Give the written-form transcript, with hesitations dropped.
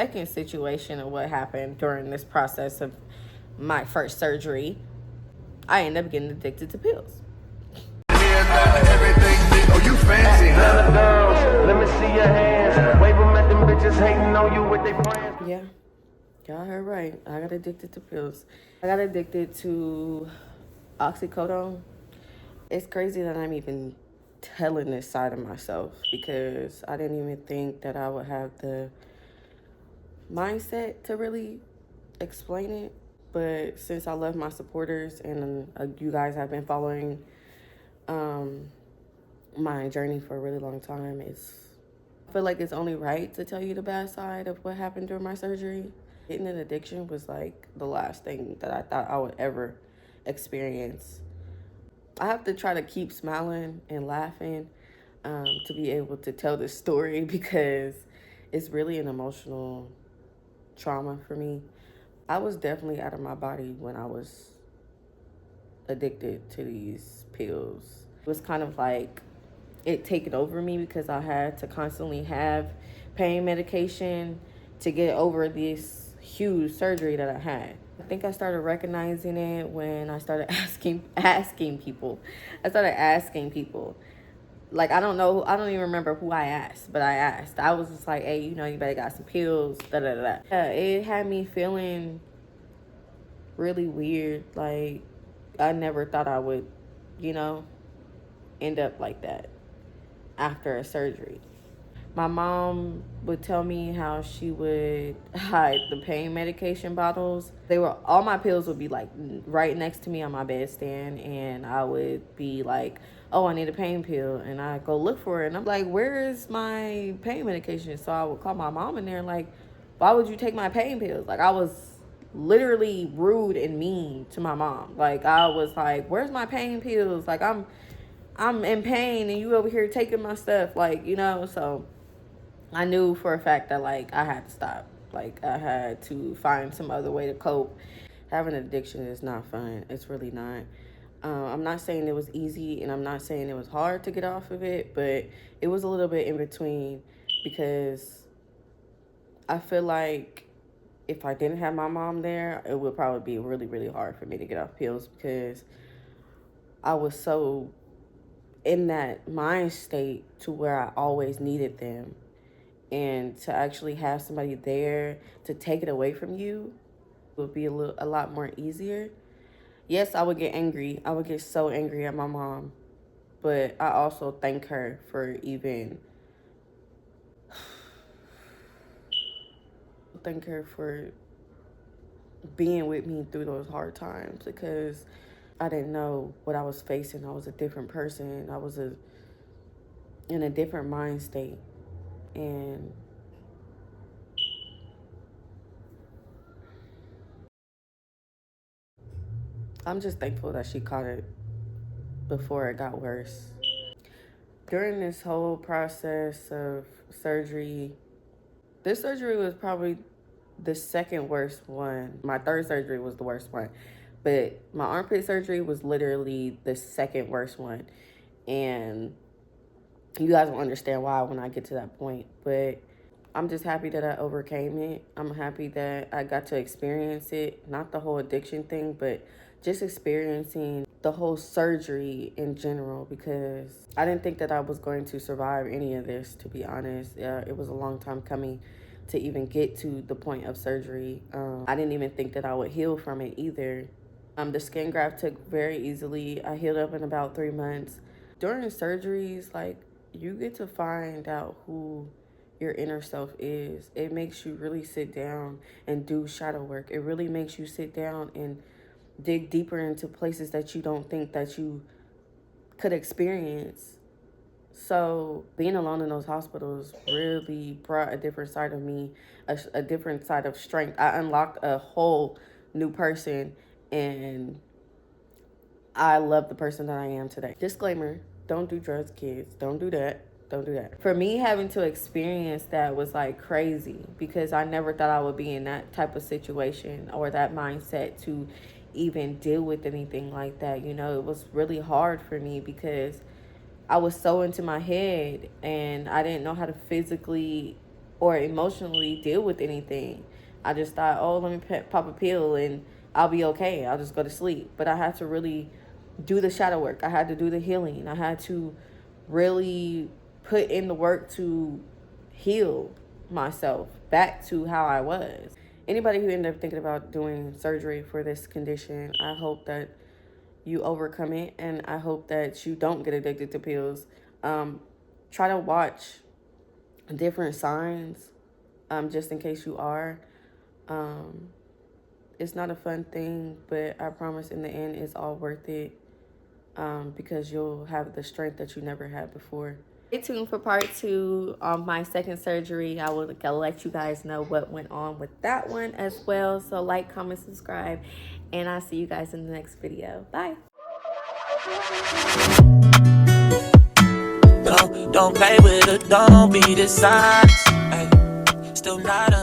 Second situation of what happened during this process of my first surgery, I ended up getting addicted to pills. Oh, you fancy, huh? Let me see your hands. Wave them at them bitches hating on you with their friends. Yeah, y'all heard right. I got addicted to pills. I got addicted to oxycodone. It's crazy that I'm even telling this side of myself because I didn't even think that I would have the mindset to really explain it. But since I love my supporters and you guys have been following my journey for a really long time, I feel like it's only right to tell you the bad side of what happened during my surgery. Getting an addiction was like the last thing that I thought I would ever experience. I have to try to keep smiling and laughing to be able to tell this story because it's really an emotional trauma for me. I was definitely out of my body when I was addicted to these pills. It was kind of like it taken over me because I had to constantly have pain medication to get over this huge surgery that I had. I think I started recognizing it when I started asking people. I started asking people. Like, I don't even remember who I asked, but I asked. I was just like, hey, you better got some pills, da-da-da-da. Yeah, it had me feeling really weird. Like, I never thought I would, end up like that after a surgery. My mom would tell me how she would hide the pain medication bottles. All my pills would be like right next to me on my bedstand, and I would be like, oh, I need a pain pill, and I go look for it, and I'm like, where is my pain medication? So I would call my mom in there like, why would you take my pain pills? Like, I was literally rude and mean to my mom. Like, I was like, where's my pain pills? Like, I'm in pain and you over here taking my stuff, like, so I knew for a fact that, like, I had to stop. Like, I had to find some other way to cope. Having an addiction is not fun. It's really not. I'm not saying it was easy, and I'm not saying it was hard to get off of it, but it was a little bit in between because I feel like if I didn't have my mom there, it would probably be really, really hard for me to get off pills because I was so in that mind state to where I always needed them. And to actually have somebody there to take it away from you would be a lot more easier. Yes, I would get angry. I would get so angry at my mom. But I also thank her for being with me through those hard times because I didn't know what I was facing. I was a different person. I was in a different mind state. And I'm just thankful that she caught it before it got worse. During this whole process of surgery, this surgery was probably the second worst one. My third surgery was the worst one. But my armpit surgery was literally the second worst one. And you guys will understand why when I get to that point. But I'm just happy that I overcame it. I'm happy that I got to experience it. Not the whole addiction thing, but just experiencing the whole surgery in general because I didn't think that I was going to survive any of this, to be honest. It was a long time coming to even get to the point of surgery. I didn't even think that I would heal from it either. The skin graft took very easily. I healed up in about 3 months. During surgeries, like, you get to find out who your inner self is. It makes you really sit down and do shadow work. It really makes you sit down and dig deeper into places that you don't think that you could experience. So being alone in those hospitals really brought a different side of me, a different side of strength. I unlocked a whole new person, and I love the person that I am today. Disclaimer, don't do drugs, kids. Don't do that. Don't do that. For me, having to experience that was like crazy because I never thought I would be in that type of situation or that mindset to even deal with anything like that. It was really hard for me because I was so into my head and I didn't know how to physically or emotionally deal with anything. I just thought, oh, let me pop a pill and I'll be okay. I'll just go to sleep. But I had to really do the shadow work. I had to do the healing. I had to really put in the work to heal myself back to how I was. Anybody who ended up thinking about doing surgery for this condition, I hope that you overcome it, and I hope that you don't get addicted to pills. Try to watch different signs, just in case you are. It's not a fun thing, but I promise in the end it's all worth it, because you'll have the strength that you never had before. Stay tuned for part 2 of my second surgery. I will let you guys know what went on with that one as well. So like, comment, subscribe, and I'll see you guys in the next video. Bye. Don't play with it, don't be the size. Still not a